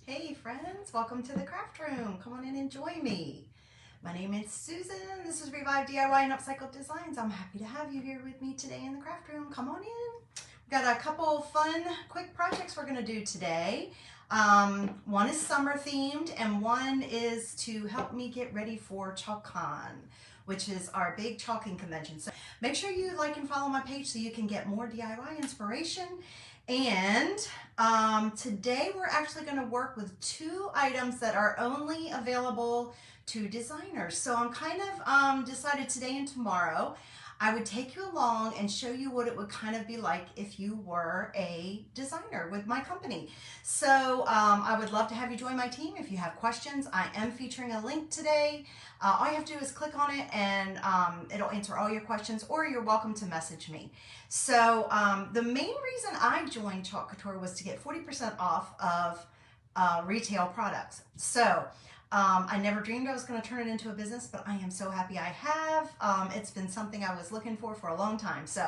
Hey friends, welcome to the craft room. Come on in and join me. My name is Susan. This is Revive DIY and Upcycled Designs. I'm happy to have you here with me today in the craft room. Come on in. We've got a couple fun, quick projects we're going to do today. One is summer themed and one is to help me get ready for ChalkCon, which is our big chalking convention. So make sure you like and follow my page so you can get more DIY inspiration. And today we're actually going to work with two items that are only available to designers. So I'm kind of decided today and tomorrow I would take you along and show you what it would kind of be like if you were a designer with my company. So I would love to have you join my team. If you have questions, I am featuring a link today. All you have to do is click on it and it'll answer all your questions, or you're welcome to message me. So the main reason I joined Chalk Couture was to get 40% off of retail products. So I never dreamed I was going to turn it into a business, but I am so happy I have. It's been something I was looking for a long time. So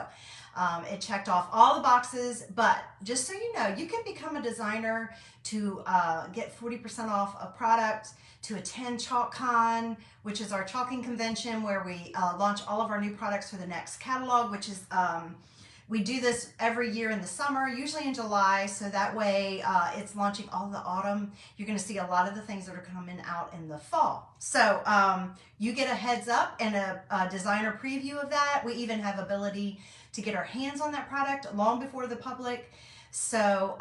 it checked off all the boxes, but just so you know, you can become a designer to get 40% off a product, to attend ChalkCon, which is our chalking convention where we launch all of our new products for the next catalog, which is we do this every year in the summer, usually in July, so that way it's launching all the autumn. You're going to see a lot of the things that are coming out in the fall. So you get a heads up and a designer preview of that. We even have ability to get our hands on that product long before the public. So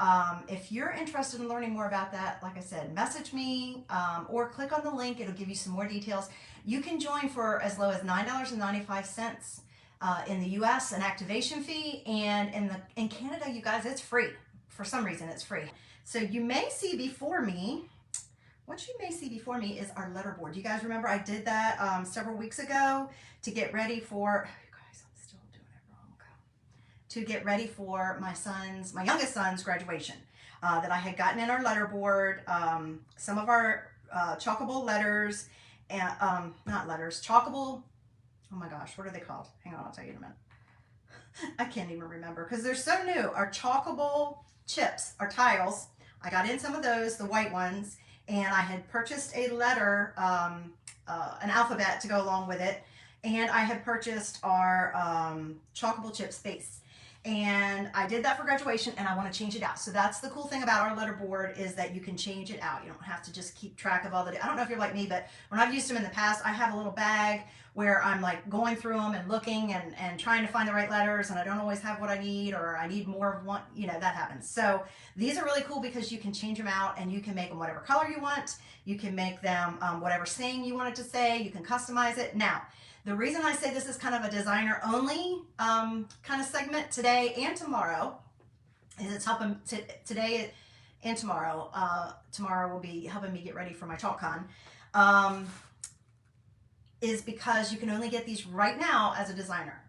if you're interested in learning more about that, like I said, message me or click on the link. It'll give you some more details. You can join for as low as $9.95. In the US, an activation fee, and in Canada, you guys, it's free. For some reason, it's free. So you may see before me, what you may see before me is our letterboard. You guys remember I did that several weeks ago to get ready for, you guys, I'm still doing it wrong. To get ready for my youngest son's graduation that I had gotten in our letterboard, some of our chalkable letters, and not letters, chalkable. Oh my gosh, what are they called? Hang on, I'll tell you in a minute. I can't even remember because they're so new. Our chalkable chips, our tiles, I got in some of those, the white ones, and I had purchased a letter, an alphabet to go along with it, and I had purchased our chalkable chips base. And I did that for graduation and I want to change it out. So that's the cool thing about our letterboard is that you can change it out. You don't have to just keep track of all the, I don't know if you're like me, but when I've used them in the past, I have a little bag where I'm like going through them and looking and trying to find the right letters, and I don't always have what I need, or I need more of one, you know, that happens. So these are really cool because you can change them out and you can make them whatever color you want. You can make them whatever saying you want it to say. You can customize it. Now, the reason I say this is kind of a designer only kind of segment today and tomorrow is it's helping today and tomorrow. Tomorrow will be helping me get ready for my ChalkCon. Is because you can only get these right now as a designer.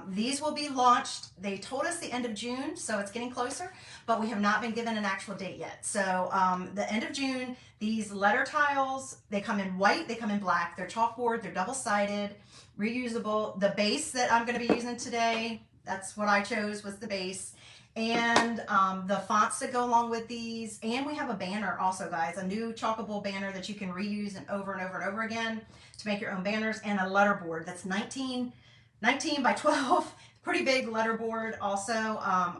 These will be launched, they told us the end of June, so it's getting closer, but we have not been given an actual date yet. So the end of June, these letter tiles, they come in white, they come in black, they're chalkboard, they're double-sided, reusable. The base that I'm going to be using today, that's what I chose, was the base. And the fonts that go along with these, and we have a banner also, guys, a new chalkable banner that you can reuse and over and over and over again to make your own banners, and a letterboard that's 19 by 12, pretty big letterboard also.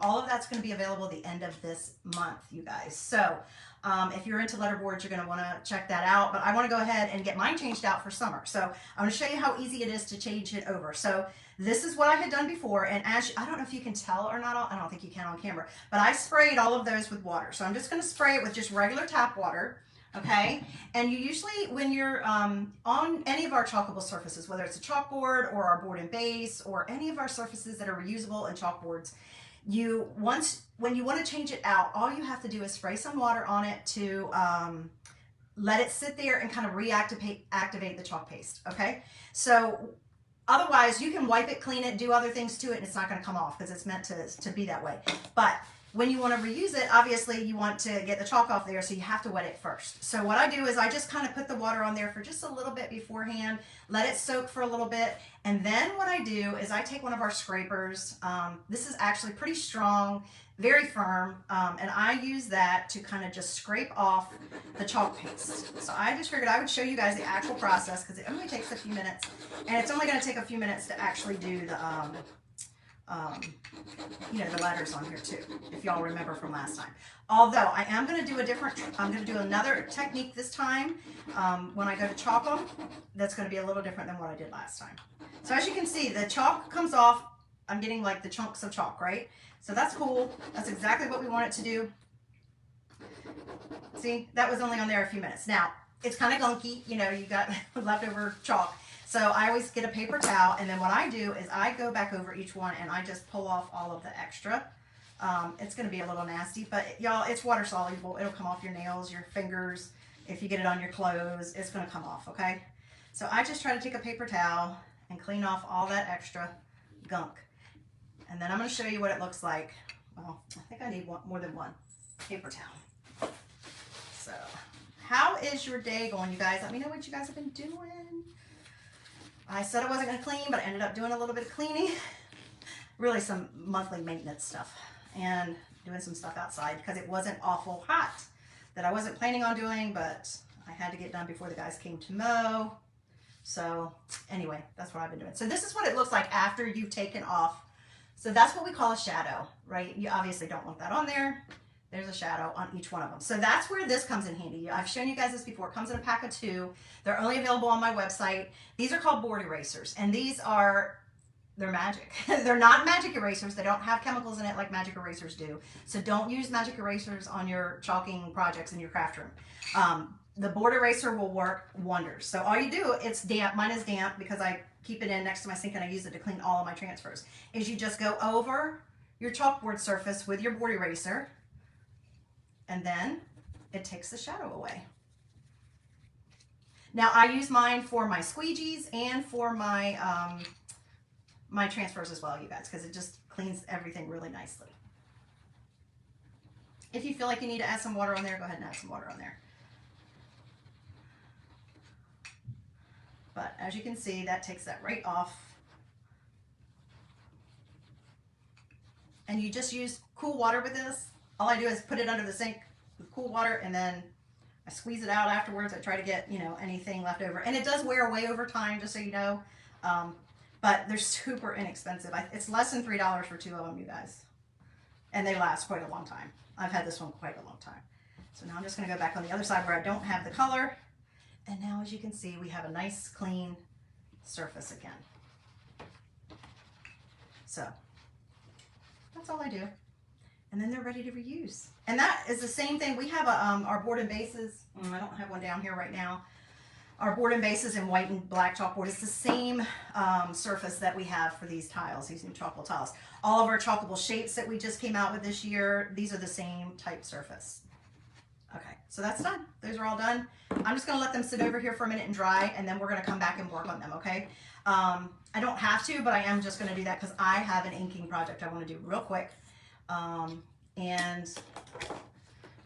All of that's going to be available at the end of this month, you guys. So if you're into letterboards, you're going to want to check that out. But I want to go ahead and get mine changed out for summer. So I'm going to show you how easy it is to change it over. So this is what I had done before. And as I don't know if you can tell or not, I don't think you can on camera, but I sprayed all of those with water. So I'm just going to spray it with just regular tap water. Okay, and you usually, when you're on any of our chalkable surfaces, whether it's a chalkboard or our board and base or any of our surfaces that are reusable and chalkboards, when you want to change it out, all you have to do is spray some water on it to let it sit there and kind of activate the chalk paste. Okay, so otherwise you can wipe it, clean it, do other things to it, and it's not going to come off because it's meant to be that way. But when you want to reuse it, obviously you want to get the chalk off there, so you have to wet it first. So what I do is I just kind of put the water on there for just a little bit beforehand, let it soak for a little bit, and then what I do is I take one of our scrapers. This is actually pretty strong, very firm, and I use that to kind of just scrape off the chalk paste. So I just figured I would show you guys the actual process because it only takes a few minutes, and it's only going to take a few minutes to actually do the you know, the letters on here too, if y'all remember from last time. Although I am going to do I'm going to do another technique this time when I go to chalk them. That's going to be a little different than what I did last time. So as you can see, the chalk comes off. I'm getting like the chunks of chalk, right? So that's cool. That's exactly what we want it to do. See, that was only on there a few minutes. Now, it's kind of gunky, you know, you got leftover chalk. So I always get a paper towel, and then what I do is I go back over each one and I just pull off all of the extra. It's going to be a little nasty, but y'all, it's water soluble. It'll come off your nails, your fingers. If you get it on your clothes, it's going to come off, okay? So I just try to take a paper towel and clean off all that extra gunk. And then I'm going to show you what it looks like. Well, I think I need more than one paper towel. So how is your day going, you guys? Let me know what you guys have been doing. I said I wasn't going to clean, but I ended up doing a little bit of cleaning. Really some monthly maintenance stuff and doing some stuff outside because it wasn't awful hot that I wasn't planning on doing, but I had to get done before the guys came to mow. So anyway, that's what I've been doing. So this is what it looks like after you've taken off. So that's what we call a shadow, right? You obviously don't want that on there. There's a shadow on each one of them. So that's where this comes in handy. I've shown you guys this before. It comes in a pack of 2. They're only available on my website. These are called board erasers, and they're magic. They're not magic erasers. They don't have chemicals in it like magic erasers do. So don't use magic erasers on your chalking projects in your craft room. The board eraser will work wonders. So all you do, it's damp. Mine is damp because I keep it in next to my sink and I use it to clean all of my transfers. Is you just go over your chalkboard surface with your board eraser, and then it takes the shadow away. Now I use mine for my squeegees and for my my transfers as well, you guys, because it just cleans everything really nicely. If you feel like you need to add some water on there, go ahead and add some water on there. But as you can see, that takes that right off. And you just use cool water with this. All I do is put it under the sink with cool water, and then I squeeze it out afterwards. I try to get, you know, anything left over. And it does wear away over time, just so you know. But they're super inexpensive. It's less than $3 for 2 of them, you guys. And they last quite a long time. I've had this one quite a long time. So now I'm just going to go back on the other side where I don't have the color. And now, as you can see, we have a nice, clean surface again. So that's all I do. And then they're ready to reuse. And that is the same thing. We have our board and bases. I don't have one down here right now. Our board and bases in white and black chalkboard. It's the same surface that we have for these tiles, these new chalkable tiles. All of our chalkable shapes that we just came out with this year, these are the same type surface. Okay, so that's done. Those are all done. I'm just going to let them sit over here for a minute and dry, and then we're going to come back and work on them, okay? I don't have to, but I am just going to do that because I have an inking project I want to do real quick. And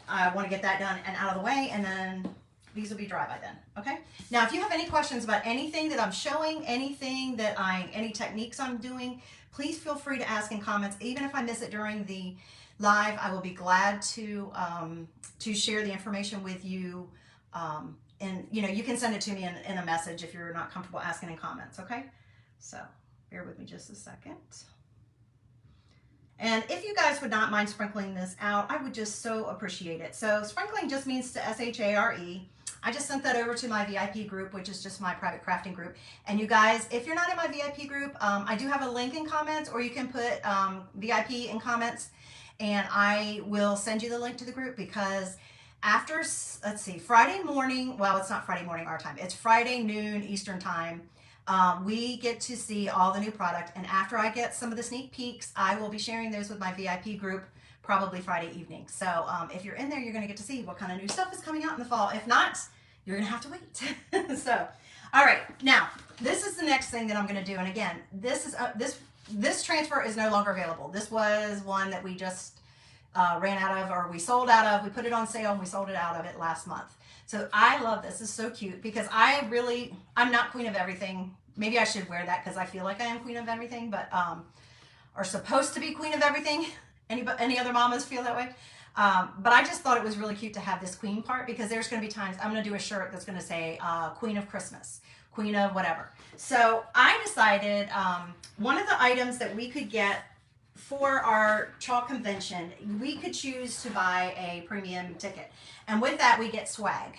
I want to get that done and out of the way, and then these will be dry by then, okay? Now, if you have any questions about anything that I'm showing, anything that any techniques I'm doing, please feel free to ask in comments. Even if I miss it during the live, I will be glad to share the information with you. And you know, you can send it to me in a message if you're not comfortable asking in comments, okay? So bear with me just a second. And if you guys would not mind sprinkling this out, I would just so appreciate it. So sprinkling just means to S-H-A-R-E. I just sent that over to my VIP group, which is just my private crafting group. And you guys, if you're not in my VIP group, I do have a link in comments, or you can put VIP in comments, and I will send you the link to the group, because after, let's see, Friday morning, well, it's not Friday morning our time, it's Friday noon Eastern time, we get to see all the new product. And after I get some of the sneak peeks, I will be sharing those with my VIP group probably Friday evening. So if you're in there, you're going to get to see what kind of new stuff is coming out in the fall. If not, you're going to have to wait. So, all right, now this is the next thing that I'm going to do. And again, this is this transfer is no longer available. This was one that we just ran out of, or we sold out of. We put it on sale and we sold it out of it last month. So I love this. It's so cute because I'm not queen of everything. Maybe I should wear that because I feel like I am queen of everything, but or supposed to be queen of everything. Any other mamas feel that way? But I just thought it was really cute to have this queen part because there's going to be times I'm going to do a shirt that's going to say Queen of Christmas, Queen of whatever. So I decided one of the items that we could get for our chalk convention, we could choose to buy a premium ticket. And with that, we get swag.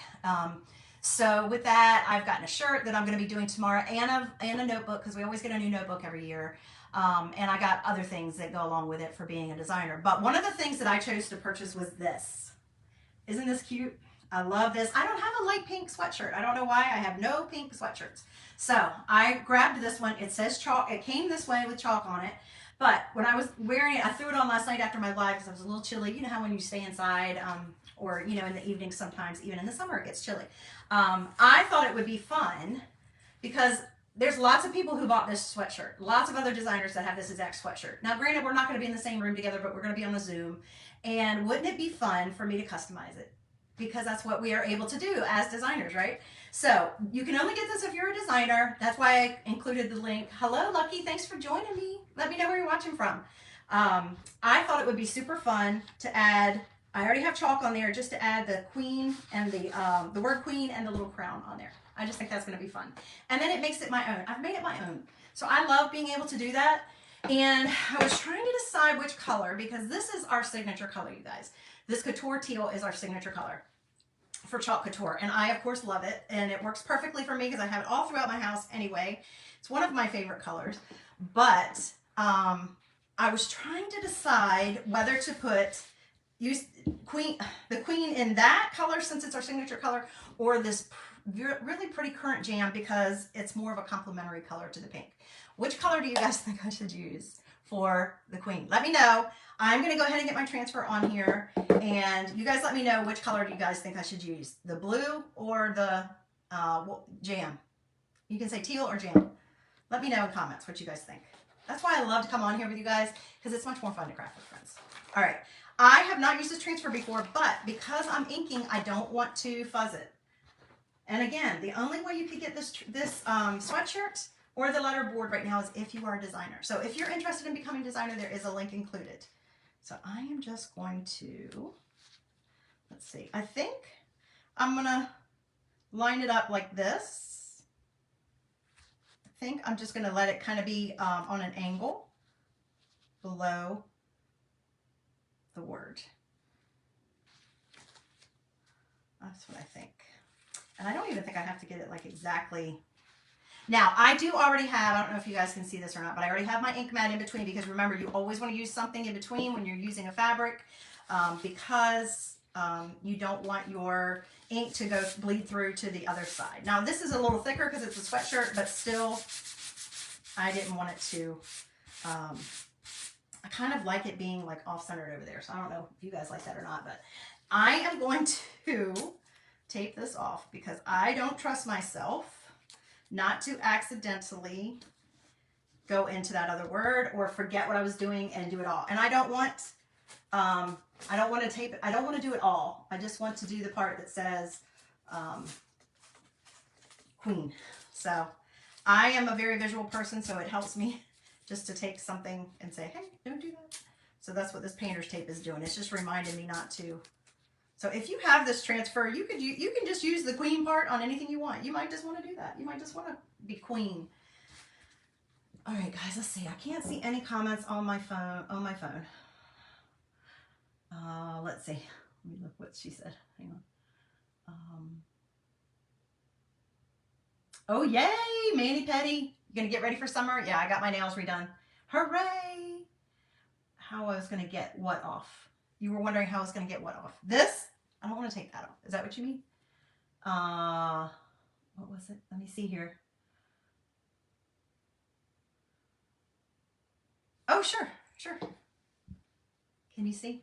So with that, I've gotten a shirt that I'm going to be doing tomorrow and a notebook because we always get a new notebook every year. And I got other things that go along with it for being a designer. But one of the things that I chose to purchase was this. Isn't this cute? I love this. I don't have a light pink sweatshirt. I don't know why. I have no pink sweatshirts. So I grabbed this one. It says chalk. It came this way with chalk on it. But when I was wearing it, I threw it on last night after my live because I was a little chilly. You know how when you stay inside or, you know, in the evening sometimes, even in the summer, it gets chilly. I thought it would be fun because there's lots of people who bought this sweatshirt. Lots of other designers that have this exact sweatshirt. Now, granted, we're not going to be in the same room together, but we're going to be on a Zoom. And wouldn't it be fun for me to customize it? Because that's what we are able to do as designers, right? So you can only get this if you're a designer. That's why I included the link. Hello, Lucky. Thanks for joining me. Let me know where you're watching from. I thought it would be super fun to add. I already have chalk on there just to add the queen and the word queen and the little crown on there. I just think that's going to be fun. And then it makes it my own. I've made it my own. So I love being able to do that. And I was trying to decide which color because this is our signature color, you guys. This Couture Teal is our signature color for Chalk Couture. And I, of course, love it. And it works perfectly for me because I have it all throughout my house anyway. It's one of my favorite colors. But I was trying to decide whether to use the queen in that color since it's our signature color, or this really pretty currant jam because it's more of a complementary color to the pink. Which color do you guys think I should use for the queen? Let me know. I'm going to go ahead and get my transfer on here, and you guys let me know which color do you guys think I should use, the blue or the jam. You can say teal or jam. Let me know in comments what you guys think. That's why I love to come on here with you guys, because it's much more fun to craft with friends. All right. I have not used this transfer before, but because I'm inking, I don't want to fuzz it. And again, the only way you could get this sweatshirt or the letterboard right now is if you are a designer. So if you're interested in becoming a designer, there is a link included. So I am just going to, let's see, I think I'm going to line it up like this. I think I'm just going to let it kind of be on an angle below the word. That's what I think. And I don't even think I have to get it like exactly. Now, I do already have, I don't know if you guys can see this or not, but I already have my ink mat in between because remember, you always want to use something in between when you're using a fabric because you don't want your ink to go bleed through to the other side. Now, this is a little thicker because it's a sweatshirt, but still, I didn't want it to, I kind of like it being like off-centered over there. So I don't know if you guys like that or not, but I am going to tape this off because I don't trust myself not to accidentally go into that other word or forget what I was doing and do it all. And I don't want to tape it. I don't want to do it all. I just want to do the part that says queen. So I am a very visual person, so it helps me just to take something and say, hey, don't do that. So that's what this painter's tape is doing. It's just reminding me not to. So if you have this transfer, you can just use the queen part on anything you want. You might just want to do that. You might just want to be queen. All right, guys, let's see. I can't see any comments on my phone. Let's see. Let me look what she said. Hang on. Oh, yay, Manny Petty. You gonna get ready for summer? Yeah, I got my nails redone. Hooray! How I was gonna get what off? You were wondering how I was going to get what off. This, I don't want to take that off. Is that what you mean? What was it? Let me see here. Oh, sure. Can you see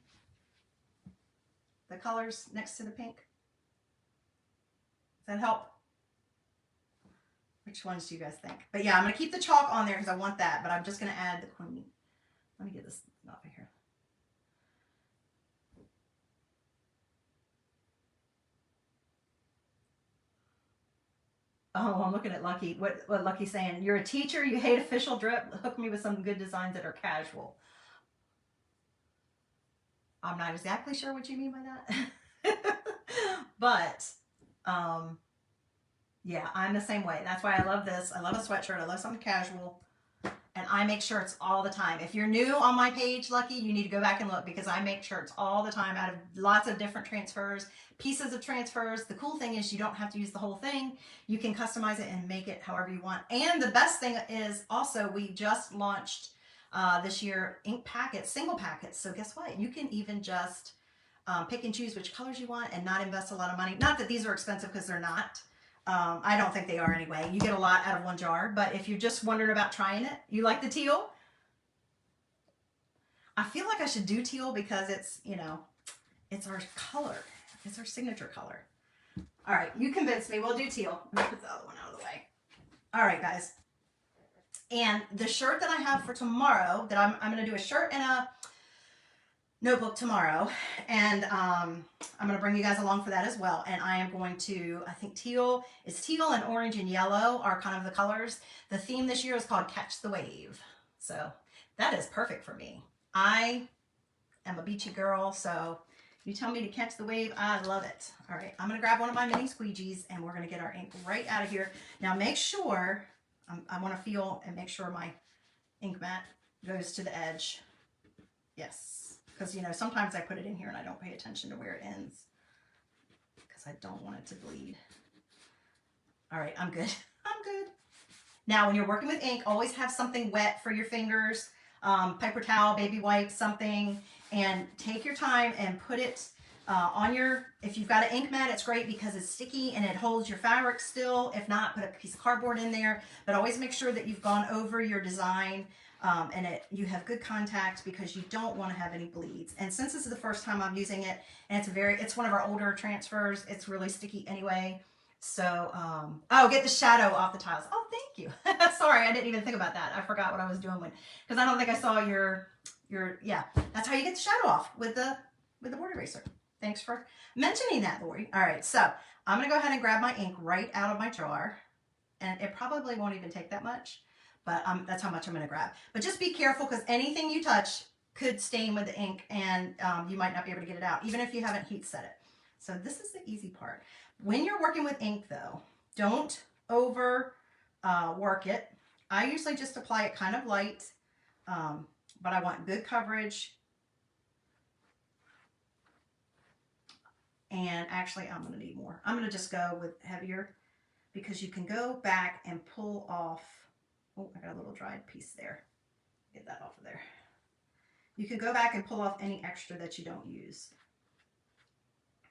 the colors next to the pink? Does that help? Which ones do you guys think? But yeah, I'm going to keep the chalk on there because I want that, but I'm just going to add the queen. Let me get this off of here. Oh, I'm looking at Lucky. What Lucky's saying? You're a teacher. You hate official drip. Hook me with some good designs that are casual. I'm not exactly sure what you mean by that. But, yeah, I'm the same way. That's why I love this. I love a sweatshirt. I love something casual. And I make shirts all the time. If you're new on my page, Lucky, you need to go back and look because I make shirts all the time out of lots of different transfers, pieces of transfers. The cool thing is you don't have to use the whole thing. You can customize it and make it however you want. And the best thing is also we just launched this year ink packets, single packets. So guess what? You can even just pick and choose which colors you want and not invest a lot of money. Not that these are expensive because they're not. I don't think they are anyway. You get a lot out of one jar, but if you're just wondering about trying it, you like the teal? I feel like I should do teal because it's, you know, it's our color. It's our signature color. All right, you convinced me. We'll do teal. Let me put the other one out of the way. All right, guys. And the shirt that I have for tomorrow, that I'm going to do a shirt and a notebook tomorrow, and I'm going to bring you guys along for that as well. And I am going to, I think teal and orange and yellow are kind of the colors. The theme this year is called Catch the Wave. So that is perfect for me. I am a beachy girl, so you tell me to catch the wave, I love it. All right, I'm going to grab one of my mini squeegees and we're going to get our ink right out of here. Now make sure, I want to feel and make sure my ink mat goes to the edge. Yes. Because, you know, sometimes I put it in here and I don't pay attention to where it ends because I don't want it to bleed. All right, I'm good. I'm good. Now, when you're working with ink, always have something wet for your fingers, paper towel, baby wipes, something, and take your time and put it on your, if you've got an ink mat, it's great because it's sticky and it holds your fabric still. If not, put a piece of cardboard in there, but always make sure that you've gone over your design and you have good contact because you don't want to have any bleeds. And since this is the first time I'm using it, and it's one of our older transfers, it's really sticky anyway. So, oh, get the shadow off the tiles. Oh, thank you. Sorry, I didn't even think about that. I forgot what I was doing because I don't think I saw your, yeah, that's how you get the shadow off with the board eraser. Thanks for mentioning that, Lori. All right, so I'm gonna go ahead and grab my ink right out of my jar, and it probably won't even take that much, but that's how much I'm gonna grab. But just be careful because anything you touch could stain with the ink, and you might not be able to get it out, even if you haven't heat set it. So this is the easy part. When you're working with ink though, don't over work it. I usually just apply it kind of light, but I want good coverage. And actually, I'm going to need more. I'm going to just go with heavier because you can go back and pull off. Oh, I got a little dried piece there. Get that off of there. You can go back and pull off any extra that you don't use.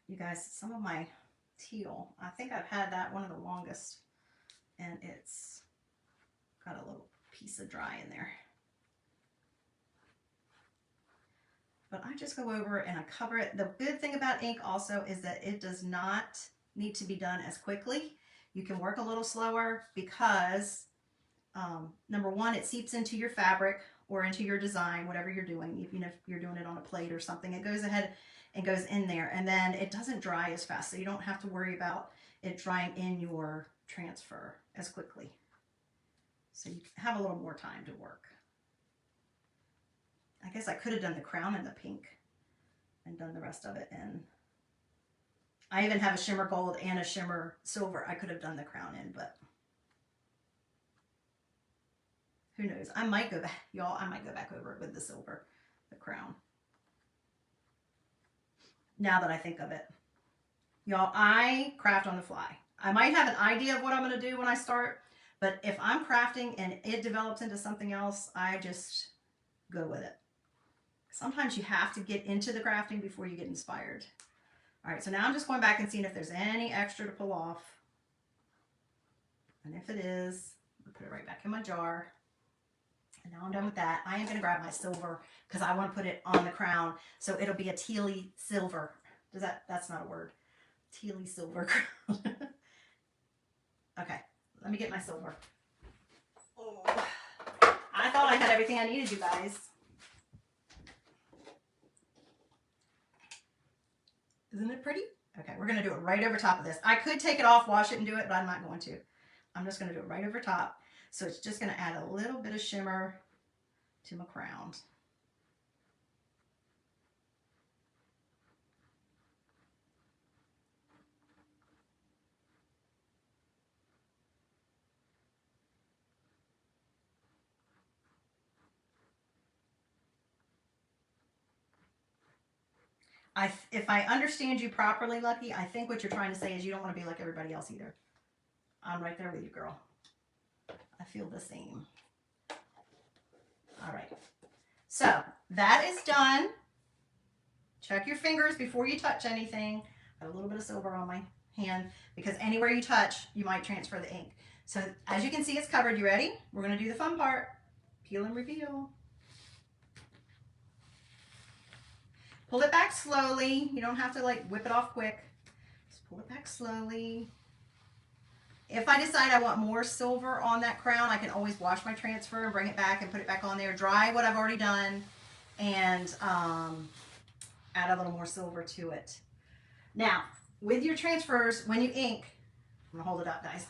You guys, some of my teal, I think I've had that one of the longest, and it's got a little piece of dry in there. But I just go over and I cover it. The good thing about ink also is that it does not need to be done as quickly. You can work a little slower because number one, it seeps into your fabric or into your design, whatever you're doing. Even if you're doing it on a plate or something, it goes ahead and goes in there, and then it doesn't dry as fast, so you don't have to worry about it drying in your transfer as quickly. So you have a little more time to work. I guess I could have done the crown in the pink and done the rest of it in. I even have a shimmer gold and a shimmer silver I could have done the crown in, but who knows? I might go back, y'all, I might go back over it with the silver, the crown. Now that I think of it. Y'all, I craft on the fly. I might have an idea of what I'm going to do when I start, but if I'm crafting and it develops into something else, I just go with it. Sometimes you have to get into the crafting before you get inspired. All right, so now I'm just going back and seeing if there's any extra to pull off. And if it is, I'll put it right back in my jar. And now I'm done with that. I am going to grab my silver because I want to put it on the crown. So it'll be a tealy silver. That's not a word. Tealy silver crown. Okay, let me get my silver. Oh, I thought I had everything I needed, you guys. Isn't it pretty? Okay, we're going to do it right over top of this. I could take it off, wash it, and do it, but I'm not going to. I'm just going to do it right over top. So it's just going to add a little bit of shimmer to my crown. If I understand you properly, Lucky, I think what you're trying to say is you don't want to be like everybody else either. I'm right there with you, girl. I feel the same. All right. So that is done. Check your fingers before you touch anything. I have a little bit of silver on my hand because anywhere you touch, you might transfer the ink. So as you can see, it's covered. You ready? We're going to do the fun part. Peel and reveal. Pull it back slowly. You don't have to like whip it off quick. Just pull it back slowly. If I decide I want more silver on that crown, I can always wash my transfer and bring it back and put it back on there. Dry what I've already done and add a little more silver to it. Now, with your transfers, when you ink, I'm gonna hold it up, guys.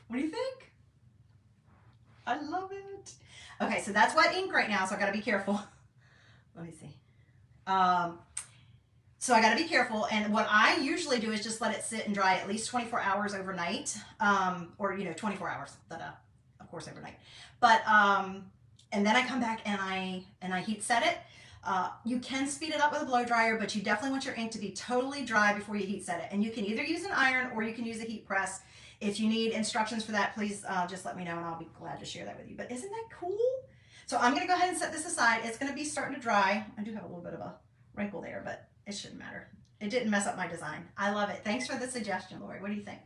What do you think? I love it. Okay, so that's wet ink right now, so I gotta be careful. Let me see. So I got to be careful, and what I usually do is just let it sit and dry at least 24 hours overnight, or 24 hours, of course overnight. But and then I come back and I heat set it. You can speed it up with a blow dryer, but you definitely want your ink to be totally dry before you heat set it. And you can either use an iron or you can use a heat press. If you need instructions for that, please just let me know and I'll be glad to share that with you. But isn't that cool? So I'm going to go ahead and set this aside. It's going to be starting to dry. I do have a little bit of a wrinkle there, but it shouldn't matter. It didn't mess up my design. I love it. Thanks for the suggestion, Lori. What do you think?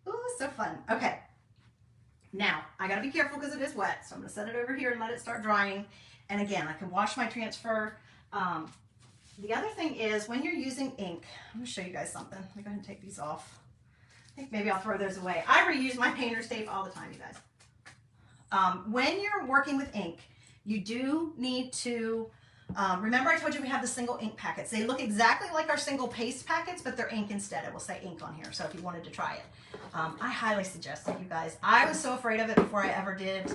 Ooh, so fun. Okay. Now, I got to be careful because it is wet. So I'm going to set it over here and let it start drying. And again, I can wash my transfer. The other thing is when you're using ink, I'm going to show you guys something. Let me go ahead and take these off. I think maybe I'll throw those away. I reuse my painter's tape all the time, you guys. When you're working with ink, you do need to, remember I told you we have the single ink packets. They look exactly like our single paste packets, but they're ink instead. It will say ink on here, so if you wanted to try it. I highly suggest it, you guys. I was so afraid of it before I ever did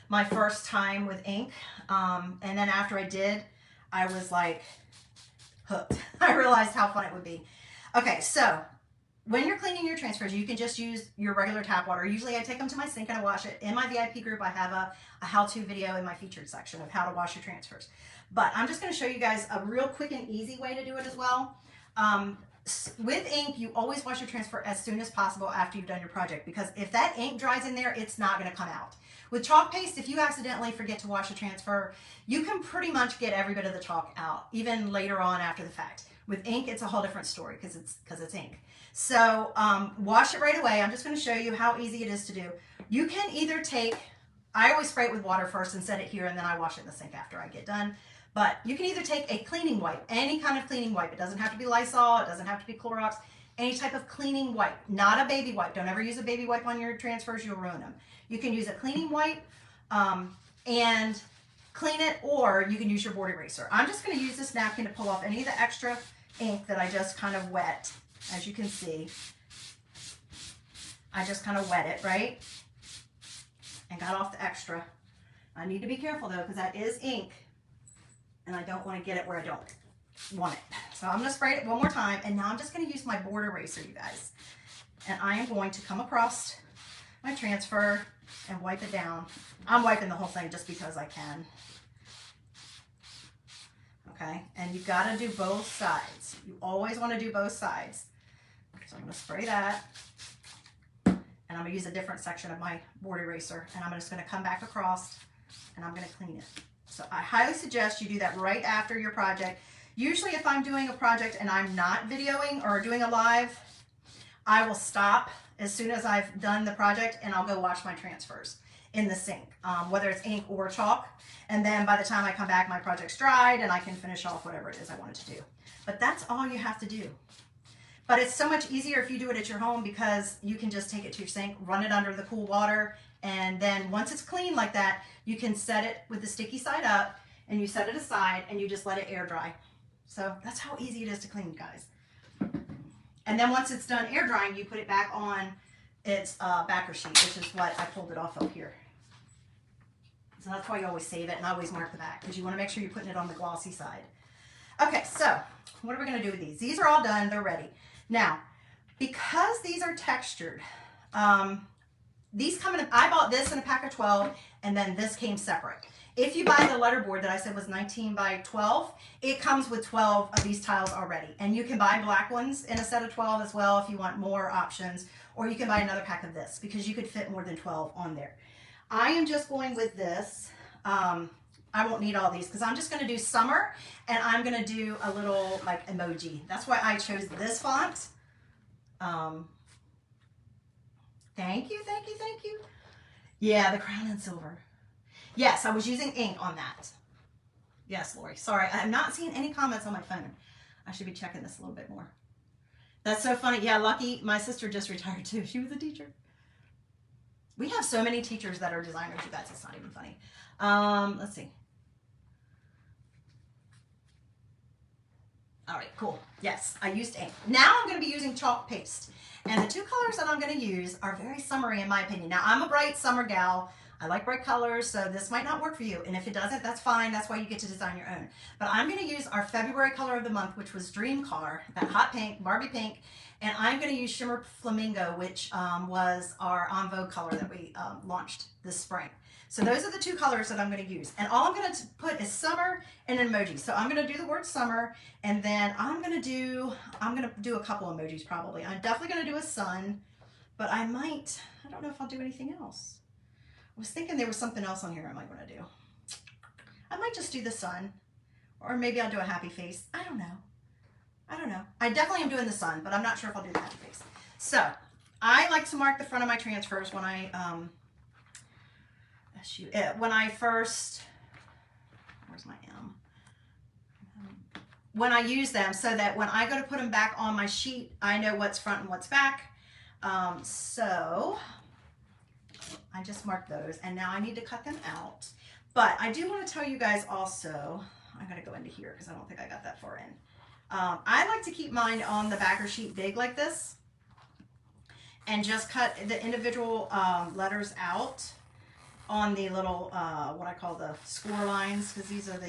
my first time with ink, and then after I did, I was like hooked. I realized how fun it would be. Okay, so when you're cleaning your transfers, you can just use your regular tap water. Usually I take them to my sink and I wash it. In my VIP group, I have a how-to video in my featured section of how to wash your transfers. But I'm just going to show you guys a real quick and easy way to do it as well. With ink, you always wash your transfer as soon as possible after you've done your project, because if that ink dries in there, it's not going to come out. With chalk paste, if you accidentally forget to wash a transfer, you can pretty much get every bit of the chalk out, even later on after the fact. With ink, it's a whole different story because it's ink. So wash it right away. I'm just going to show you how easy it is to do. You can either take, I always spray it with water first and set it here, and then I wash it in the sink after I get done. But you can either take a cleaning wipe, any kind of cleaning wipe. It doesn't have to be Lysol. It doesn't have to be Clorox. Any type of cleaning wipe, not a baby wipe. Don't ever use a baby wipe on your transfers. You'll ruin them. You can use a cleaning wipe and clean it, or you can use your board eraser. I'm just going to use this napkin to pull off any of the extra ink that I just kind of wet. As you can see, I just kind of wet it, right? And got off the extra. I need to be careful though, because that is ink and I don't want to get it where I don't want it. So I'm going to spray it one more time, and now I'm just going to use my board eraser, you guys. And I am going to come across my transfer and wipe it down. I'm wiping the whole thing just because I can. Okay, and you've got to do both sides. You always want to do both sides. So I'm going to spray that, and I'm going to use a different section of my board eraser, and I'm just going to come back across and I'm going to clean it. So I highly suggest you do that right after your project. Usually if I'm doing a project and I'm not videoing or doing a live, I will stop as soon as I've done the project and I'll go wash my transfers in the sink, whether it's ink or chalk. And then by the time I come back, my project's dried and I can finish off whatever it is I wanted to do. But that's all you have to do. But it's so much easier if you do it at your home, because you can just take it to your sink, run it under the cool water, and then once it's clean like that, you can set it with the sticky side up, and you set it aside and you just let it air dry. So that's how easy it is to clean, guys. And then once it's done air drying, you put it back on It's backer sheet, which is what I pulled it off of here. So that's why you always save it and I always mark the back, because you want to make sure you're putting it on the glossy side. Okay, so what are we going to do with these? These are all done. They're ready. Now, because these are textured, these come in, I bought this in a pack of 12, and then this came separate. If you buy the letterboard that I said was 19 by 12, it comes with 12 of these tiles already. And you can buy black ones in a set of 12 as well if you want more options, or you can buy another pack of this because you could fit more than 12 on there. I am just going with this. I won't need all these because I'm just going to do summer, and I'm going to do a little like emoji. That's why I chose this font. Thank you, thank you, thank you. Yeah, the crown and silver. Yes, I was using ink on that. Yes, Lori. Sorry, I'm not seeing any comments on my phone. I should be checking this a little bit more. That's so funny. Yeah, Lucky, my sister just retired too. She was a teacher. We have so many teachers that are designers, you guys. It's not even funny. Let's see. All right, cool. Yes, I used ink. Now I'm going to be using chalk paste. And the two colors that I'm going to use are very summery in my opinion. Now, I'm a bright summer gal. I like bright colors, so this might not work for you. And if it doesn't, that's fine. That's why you get to design your own. But I'm going to use our February color of the month, which was Dream Car, that hot pink, Barbie pink. And I'm going to use Shimmer Flamingo, which was our En Vogue color that we launched this spring. So those are the two colors that I'm going to use. And all I'm going to put is summer and an emoji. So I'm going to do the word summer, and then I'm going to do a couple emojis probably. I'm definitely going to do a sun, but I don't know if I'll do anything else. I was thinking there was something else on here I might want to do. I might just do the sun, or maybe I'll do a happy face. I don't know. I definitely am doing the sun, but I'm not sure if I'll do the happy face. So I like to mark the front of my transfers when I first, where's my M? When I use them, so that when I go to put them back on my sheet, I know what's front and what's back. So I just marked those, and now I need to cut them out. But I do want to tell you guys also, I gotta go into here because I don't think I got that far in. I like to keep mine on the backer sheet big like this, and just cut the individual letters out on the little, what I call the score lines, because these are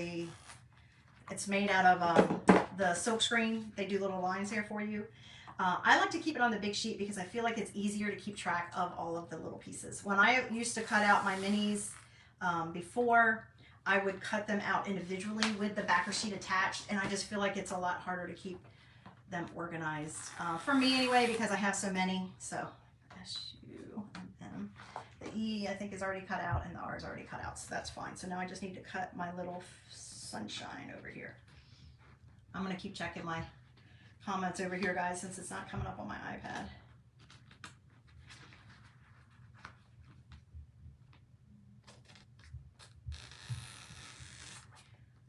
it's made out of the silk screen. They do little lines here for you. I like to keep it on the big sheet because I feel like it's easier to keep track of all of the little pieces. When I used to cut out my minis before, I would cut them out individually with the backer sheet attached, and I just feel like it's a lot harder to keep them organized. For me anyway, because I have so many. So S-U-M-M. The E, I think, is already cut out, and the R is already cut out, so that's fine. So now I just need to cut my little sunshine over here. I'm going to keep checking my comments over here, guys, since it's not coming up on my iPad.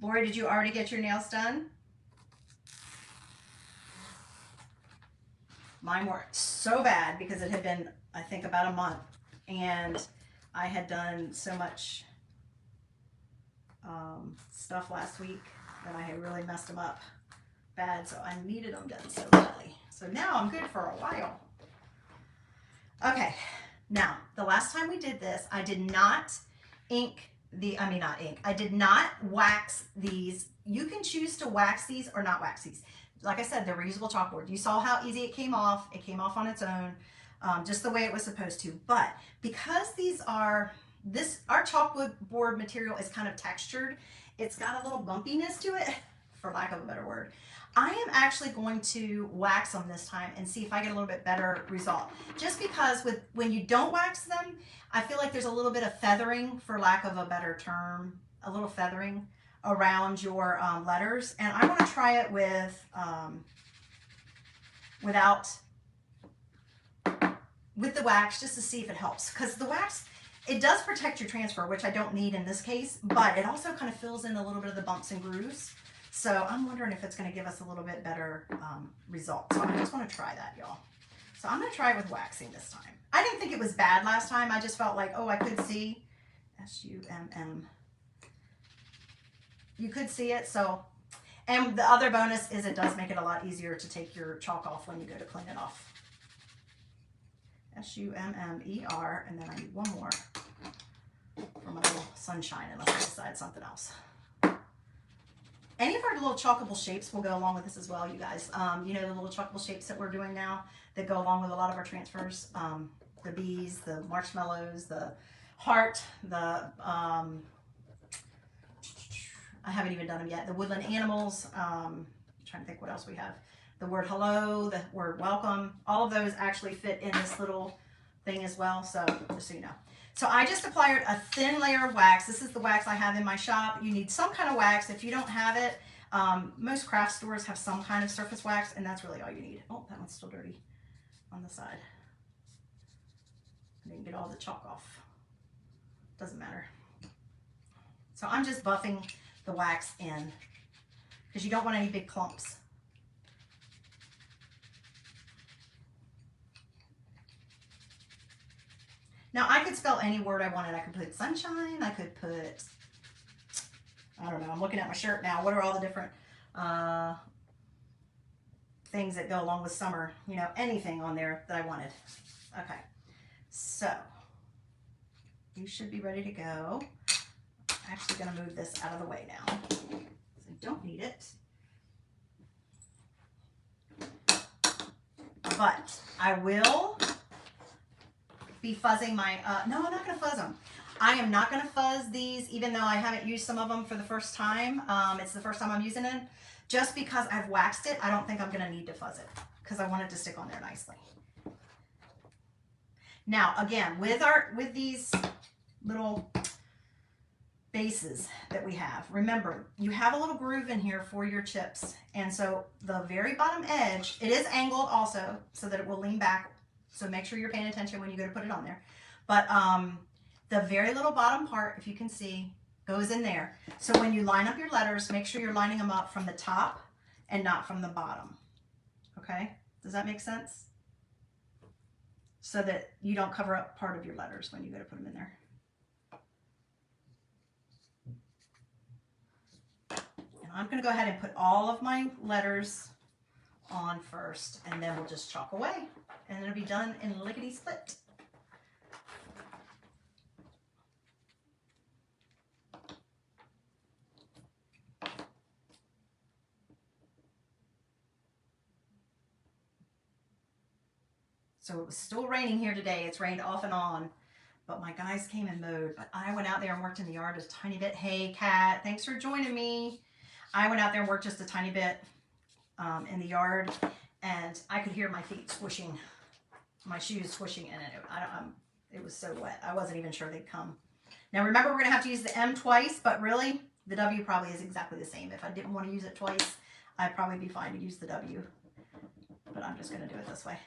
Lori, did you already get your nails done? Mine were so bad because it had been, I think, about a month, and I had done so much stuff last week that I had really messed them up bad, so I needed them done so badly. So now I'm good for a while. Okay, now the last time we did this, I did not I did not wax these. You can choose to wax these or not wax these. Like I said, they're reusable chalkboard. You saw how easy it came off. It came off on its own, just the way it was supposed to. But because these are, our chalkboard material is kind of textured, it's got a little bumpiness to it, for lack of a better word. I am actually going to wax them this time and see if I get a little bit better result. Just because when you don't wax them, I feel like there's a little bit of feathering, for lack of a better term, a little feathering around your letters. And I want to try it with the wax, just to see if it helps. Because the wax, it does protect your transfer, which I don't need in this case, but it also kind of fills in a little bit of the bumps and grooves. So I'm wondering if it's going to give us a little bit better result. So I just want to try that, y'all. So I'm going to try it with waxing this time. I didn't think it was bad last time. I just felt like, oh, I could see S-U-M-M. You could see it. So, and the other bonus is it does make it a lot easier to take your chalk off when you go to clean it off. S-U-M-M-E-R, and then I need one more for my little sunshine unless I decide something else. Any of our little chalkable shapes will go along with this as well, you guys. You know, the little chalkable shapes that we're doing now that go along with a lot of our transfers. The bees, the marshmallows, the heart, the, I haven't even done them yet. The woodland animals, I'm trying to think what else we have. The word hello, the word welcome, all of those actually fit in this little thing as well. So just so you know. So I just applied a thin layer of wax. This is the wax I have in my shop. You need some kind of wax. If you don't have it, most craft stores have some kind of surface wax, and that's really all you need. Oh, that one's still dirty on the side. I didn't get all the chalk off. Doesn't matter. So I'm just buffing the wax in because you don't want any big clumps. Now I could spell any word I wanted. I could put sunshine. I could put, I don't know, I'm looking at my shirt now. What are all the different things that go along with summer? You know, anything on there that I wanted. Okay, so you should be ready to go. I'm actually going to move this out of the way now. So I don't need it. But I will be fuzzing my, no, I'm not going to fuzz them. I am not going to fuzz these, even though I haven't used some of them for the first time. It's the first time I'm using it. Just because I've waxed it, I don't think I'm going to need to fuzz it because I want it to stick on there nicely. Now, again, with these little bases that we have, remember, you have a little groove in here for your chips. And so the very bottom edge, it is angled also so that it will lean back. So make sure you're paying attention when you go to put it on there. But the very little bottom part, if you can see, goes in there. So when you line up your letters, make sure you're lining them up from the top and not from the bottom. Okay? Does that make sense? So that you don't cover up part of your letters when you go to put them in there. And I'm going to go ahead and put all of my letters on first, and then we'll just chalk away. And it'll be done in lickety split. So it was still raining here today. It's rained off and on, but my guys came and mowed. But I went out there and worked in the yard a tiny bit. Hey, Kat, thanks for joining me. I went out there and worked just a tiny bit in the yard, and I could hear my feet swishing, my shoes swishing in it. It was so wet. I wasn't even sure they'd come. Now remember, we're gonna have to use the M twice, but really the W probably is exactly the same. If I didn't want to use it twice, I'd probably be fine to use the W, but I'm just gonna do it this way.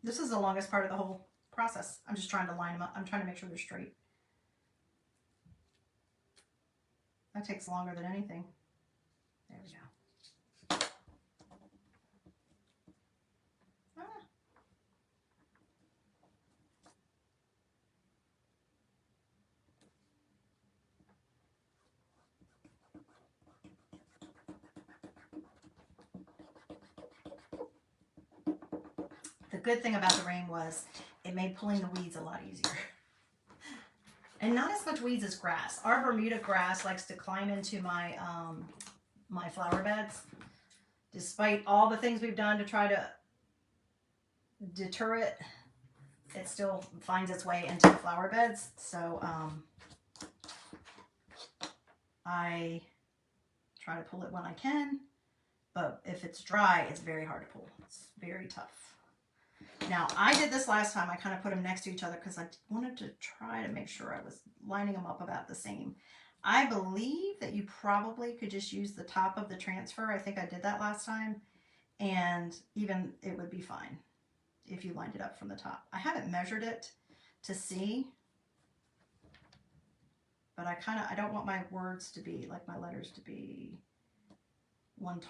This is the longest part of the whole process. I'm just trying to line them up. I'm trying to make sure they're straight. That takes longer than anything. There we go. Ah. The good thing about the rain was it made pulling the weeds a lot easier. And not as much weeds as grass. Our Bermuda grass likes to climb into my my flower beds. Despite all the things we've done to try to deter it, it still finds its way into the flower beds. So I try to pull it when I can, but if it's dry, it's very hard to pull. It's very tough. Now, I did this last time. I kind of put them next to each other because I wanted to try to make sure I was lining them up about the same. I believe that you probably could just use the top of the transfer. I think I did that last time, and even it would be fine if you lined it up from the top. I haven't measured it to see, but I don't want my words to be, like my letters to be one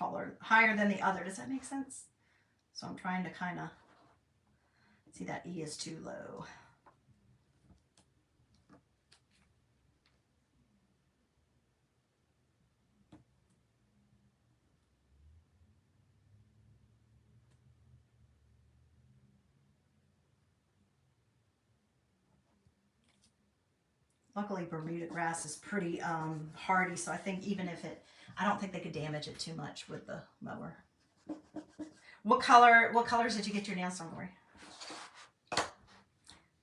higher than the other. Does that make sense? So I'm trying to kind of see that E is too low. Luckily, Bermuda grass is pretty hardy, so I think even if I don't think they could damage it too much with the mower. What colors did you get your nails on, Lori?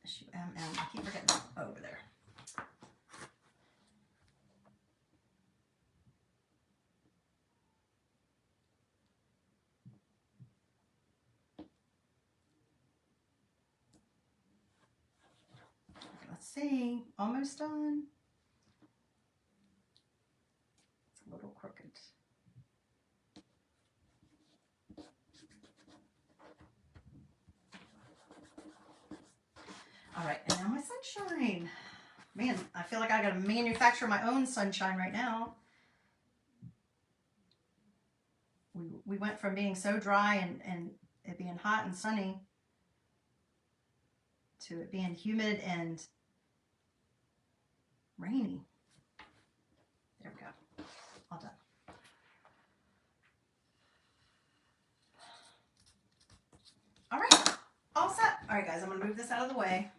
S-U-M-M. I keep forgetting that. Over there. Let's see. Almost done. It's a little crooked. All right, and now my sunshine. Man, I feel like I gotta manufacture my own sunshine right now. We went from being so dry and it being hot and sunny to it being humid and rainy. There we go. All done. All right, all set. All right, guys, I'm gonna move this out of the way.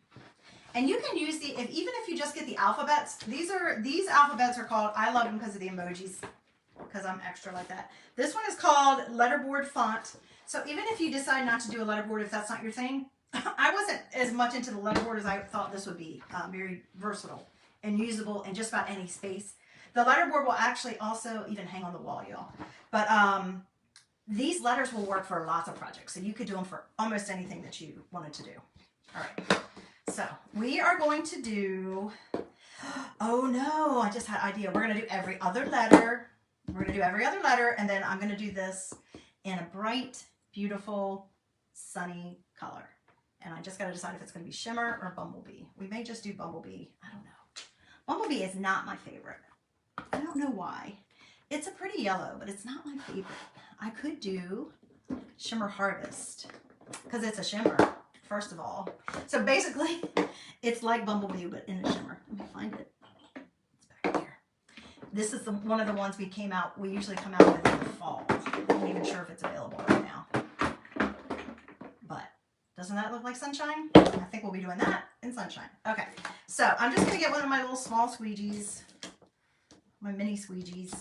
And you can use even if you just get the alphabets, these alphabets are called, I love them because of the emojis, because I'm extra like that. This one is called Letterboard font. So even if you decide not to do a letterboard, if that's not your thing, I wasn't as much into the letterboard as I thought this would be. Very versatile and usable in just about any space. The letterboard will actually also even hang on the wall, y'all. But these letters will work for lots of projects. So you could do them for almost anything that you wanted to do. All right. So we are going to do, oh no, I just had an idea. We're going to do every other letter. We're going to do every other letter. And then I'm going to do this in a bright, beautiful, sunny color. And I just got to decide if it's going to be shimmer or bumblebee. We may just do bumblebee. I don't know. Bumblebee is not my favorite. I don't know why. It's a pretty yellow, but it's not my favorite. I could do shimmer harvest because it's a shimmer, first of all. So basically, it's like bumblebee, but in a shimmer. Let me find it. It's back here. This is one of the ones we usually come out with in the fall. I'm not even sure if it's available right now. But doesn't that look like sunshine? I think we'll be doing that in sunshine. Okay, so I'm just going to get one of my little small squeegees, my mini squeegees.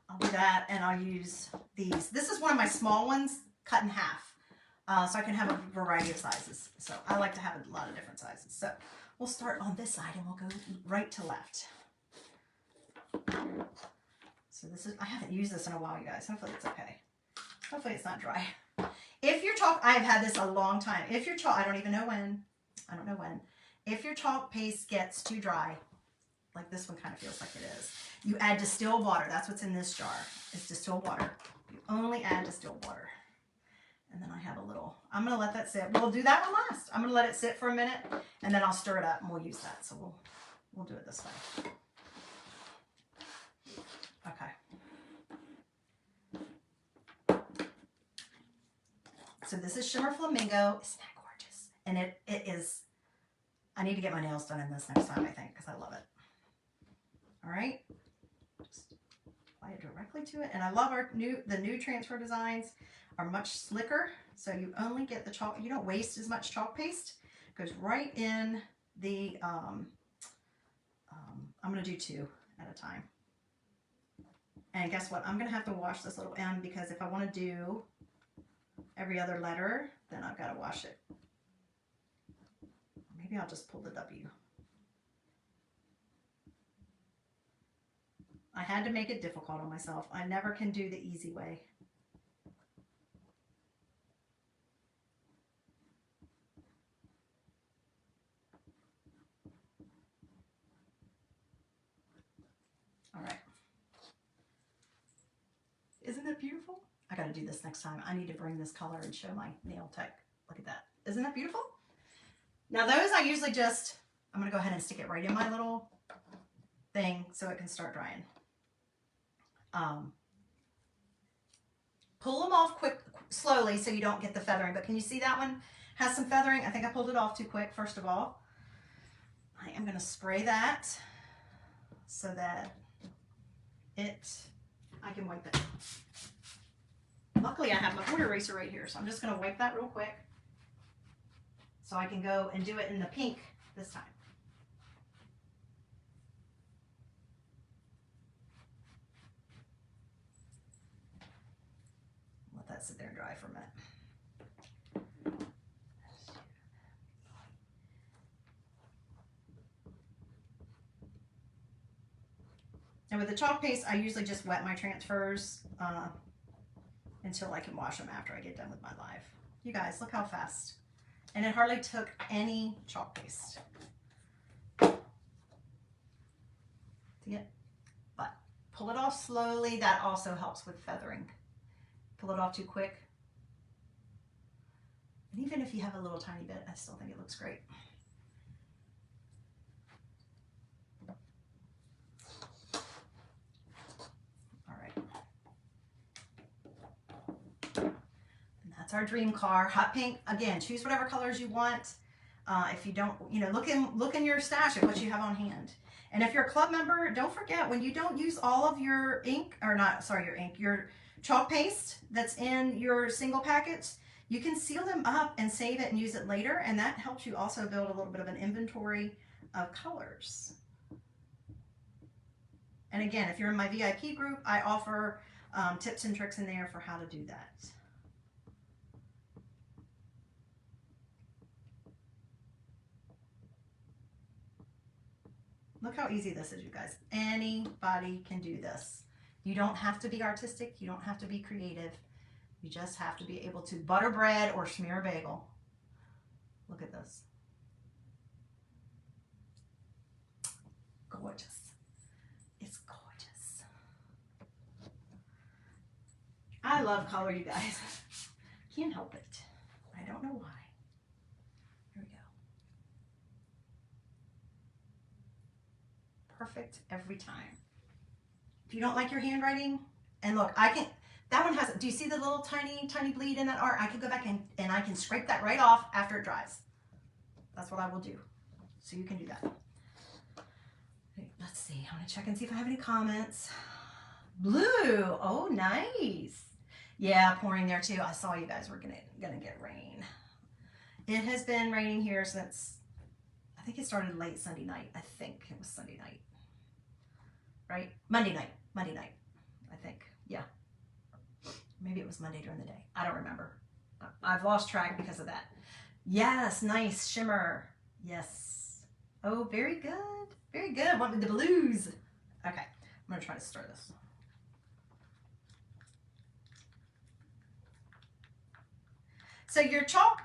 I'll do that, and I'll use these. This is one of my small ones cut in half, so I can have a variety of sizes. So I like to have a lot of different sizes. So we'll start on this side, and we'll go right to left. So this is, I haven't used this in a while, you guys. Hopefully it's okay. Hopefully it's not dry. If your chalk, I've had this a long time. If your chalk, I don't know when. If your chalk paste gets too dry, like this one kind of feels like it is, you add distilled water. That's what's in this jar. It's distilled water. You only add distilled water. And then I have a little, I'm going to let that sit. We'll do that one last. I'm going to let it sit for a minute, and then I'll stir it up, and we'll use that. So we'll do it this way. Okay. So this is Shimmer Flamingo. Isn't that gorgeous? And it is, I need to get my nails done in this next time, I think, because I love it. All right. Just apply it directly to it. And I love the new transfer designs are much slicker. So you only get the chalk, you don't waste as much chalk paste. It goes right in the, I'm going to do 2 at a time. And guess what? I'm going to have to wash this little M, because if I want to do every other letter, then I've got to wash it. Maybe I'll just pull the W. I had to make it difficult on myself. I never can do the easy way. All right. Isn't that beautiful? I got to do this next time. I need to bring this color and show my nail tech. Look at that. Isn't that beautiful? Now those I usually just, I'm going to go ahead and stick it right in my little thing so it can start drying. Pull them off slowly so you don't get the feathering. But can you see that one has some feathering? I think I pulled it off too quick, first of all. I am going to spray that so that I can wipe it. Luckily, I have my board eraser right here, so I'm just going to wipe that real quick so I can go and do it in the pink this time. Let that sit there and dry for a minute. And with the chalk paste, I usually just wet my transfers until I can wash them after I get done with my live. You guys, look how fast. And it hardly took any chalk paste. See it? But pull it off slowly. That also helps with feathering. Pull it off too quick. And even if you have a little tiny bit, I still think it looks great. That's our dream car. Hot pink. Again, choose whatever colors you want. If you don't, look in your stash at what you have on hand. And if you're a club member, don't forget, when you don't use all of your your chalk paste that's in your single packets, you can seal them up and save it and use it later. And that helps you also build a little bit of an inventory of colors. And again, if you're in my VIP group, I offer tips and tricks in there for how to do that. Look how easy this is, you guys. Anybody can do this. You don't have to be artistic. You don't have to be creative. You just have to be able to butter bread or smear a bagel. Look at this. Gorgeous. It's gorgeous. I love color, you guys. Can't help it. I don't know why. Perfect every time. If you don't like your handwriting, and look, that one has, do you see the little tiny bleed in that art? I could go back and I can scrape that right off after it dries. That's what I will do. So you can do that. Okay, let's see, I'm gonna check and see if I have any comments. Blue, oh nice. Yeah, pouring there too. I saw you guys were gonna get rain. It has been raining here since, I think it started late Sunday night. I think it was Sunday night. Right? Monday night, I think. Yeah. Maybe it was Monday during the day. I don't remember. I've lost track because of that. Yes, nice shimmer. Yes. Oh, very good. Very good. What with the blues? Okay, I'm gonna try to stir this. So your chalk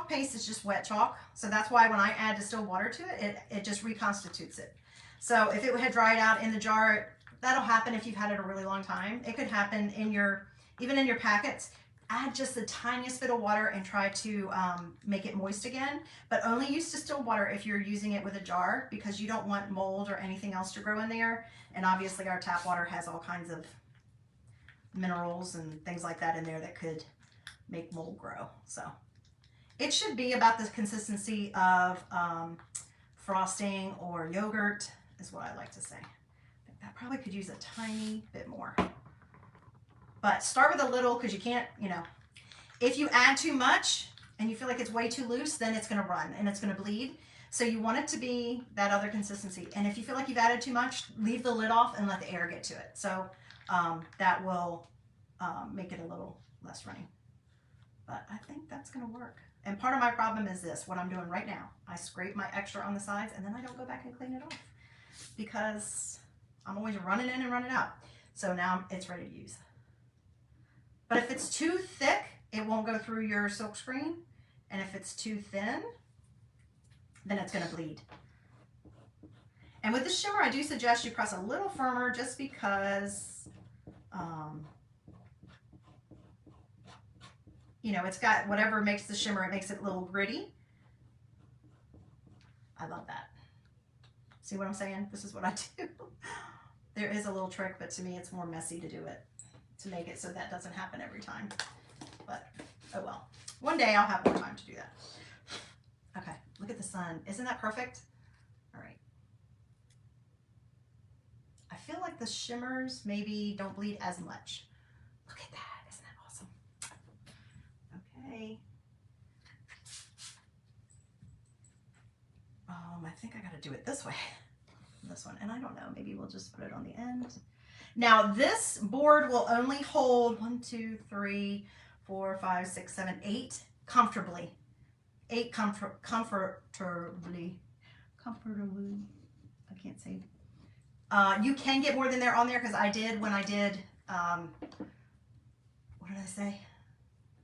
paste is just wet chalk. So that's why when I add distilled water to it, it just reconstitutes it. So if it had dried out in the jar, that'll happen if you've had it a really long time. It could happen even in your packets. Add just the tiniest bit of water and try to make it moist again, but only use distilled water if you're using it with a jar, because you don't want mold or anything else to grow in there. And obviously our tap water has all kinds of minerals and things like that in there that could make mold grow. So it should be about the consistency of frosting or yogurt is what I like to say. I think that probably could use a tiny bit more. But start with a little, because you can't, if you add too much and you feel like it's way too loose, then it's going to run and it's going to bleed. So you want it to be that other consistency. And if you feel like you've added too much, leave the lid off and let the air get to it. So that will make it a little less runny. But I think that's going to work. And part of my problem is this, what I'm doing right now. I scrape my extra on the sides and then I don't go back and clean it off because I'm always running in and running out. So now it's ready to use. But if it's too thick, it won't go through your silk screen. And if it's too thin, then it's going to bleed. And with the shimmer, I do suggest you press a little firmer just because, it's got whatever makes the shimmer, it makes it a little gritty. I love that. See what I'm saying? This is what I do. There is a little trick, but to me it's more messy to do it, to make it so that doesn't happen every time. But, oh well. One day I'll have more time to do that. Okay, look at the sun. Isn't that perfect? All right. I feel like the shimmers maybe don't bleed as much. Look at that. Isn't that awesome? Okay. I think I got to do it this way. This one. And I don't know. Maybe we'll just put it on the end. Now, this board will only hold 1, 2, 3, 4, 5, 6, 7, 8 comfortably. 8 comfortably. I can't say. You can get more than there on there because I did when I did, what did I say?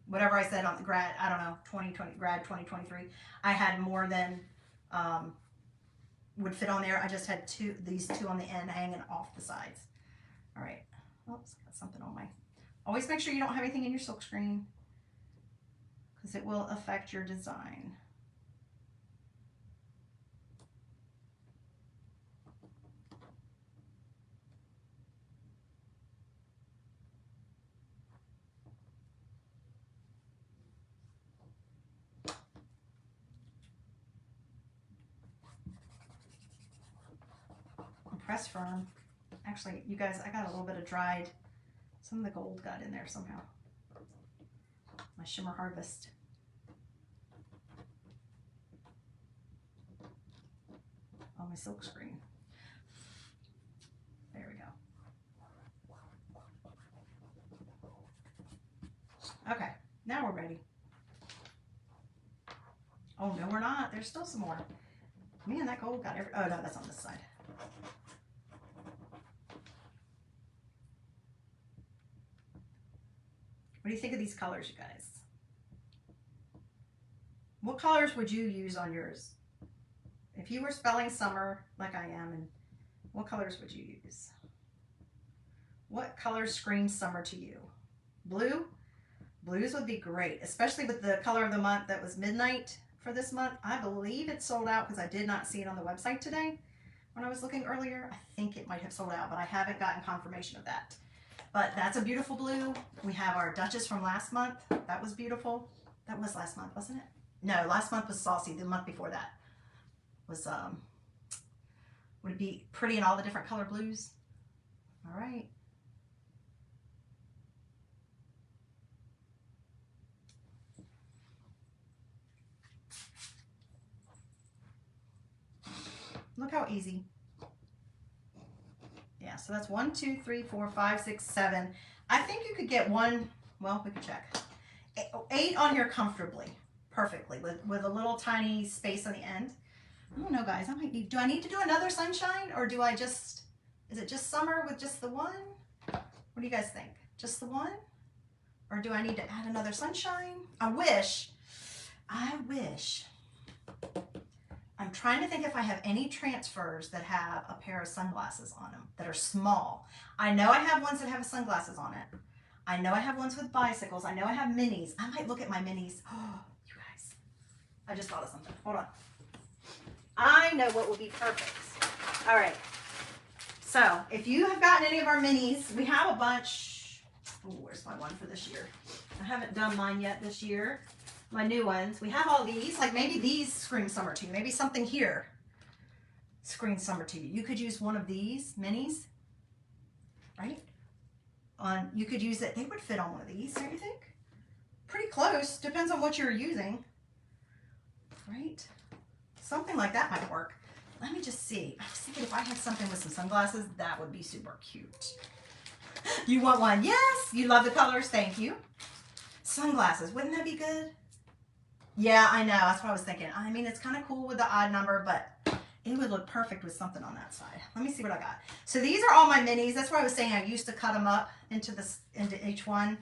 Whatever I said on the grad, I don't know, 2020, grad 2023. I had more than would fit on there. I just had these two on the end hanging off the sides. All right. Oops, got something on my. Always make sure you don't have anything in your silk screen because it will affect your design. Press firm. Actually, you guys, I got a little bit of dried, some of the gold got in there somehow. My Shimmer Harvest. On my silk screen. There we go. Okay, now we're ready. Oh no, we're not. There's still some more. Man, that gold got oh no, that's on this side. What do you think of these colors, you guys? What colors would you use on yours? If you were spelling summer like I am, and what colors would you use? What colors scream summer to you? Blue? Blues would be great, especially with the color of the month that was midnight for this month. I believe it's sold out because I did not see it on the website today when I was looking earlier. I think it might have sold out, but I haven't gotten confirmation of that. But that's a beautiful blue. We have our Duchess from last month. That was beautiful. That was last month, wasn't it? No, last month was Saucy. The month before that was, would it be pretty in all the different color blues? All right. Look how easy. Yeah, so that's 1, 2, 3, 4, 5, 6, 7. I think you could get one, well, we could check. 8 on here comfortably, perfectly, with a little tiny space on the end. I don't know, guys. I might need, do I need to do another sunshine, or do I just, is it just summer with just the one? What do you guys think? Just the one? Or do I need to add another sunshine? I wish. I'm trying to think if I have any transfers that have a pair of sunglasses on them that are small. I know I have ones that have sunglasses on it. I know I have ones with bicycles. I know I have minis. I might look at my minis. Oh, you guys. I just thought of something. Hold on. I know what would be perfect. All right. So if you have gotten any of our minis, we have a bunch. Oh, where's my one for this year? I haven't done mine yet this year. My new ones. We have all these. Like maybe these scream summer to you. Maybe something here screams summer to you. You could use one of these minis, right? You could use it. They would fit on one of these, don't you think? Pretty close. Depends on what you're using, right? Something like that might work. Let me just see. I was thinking if I had something with some sunglasses, that would be super cute. You want one? Yes. You love the colors. Thank you. Sunglasses. Wouldn't that be good? Yeah, I know. That's what I was thinking. I mean, it's kind of cool with the odd number, but it would look perfect with something on that side. Let me see what I got. So these are all my minis. That's what I was saying. I used to cut them up into each one.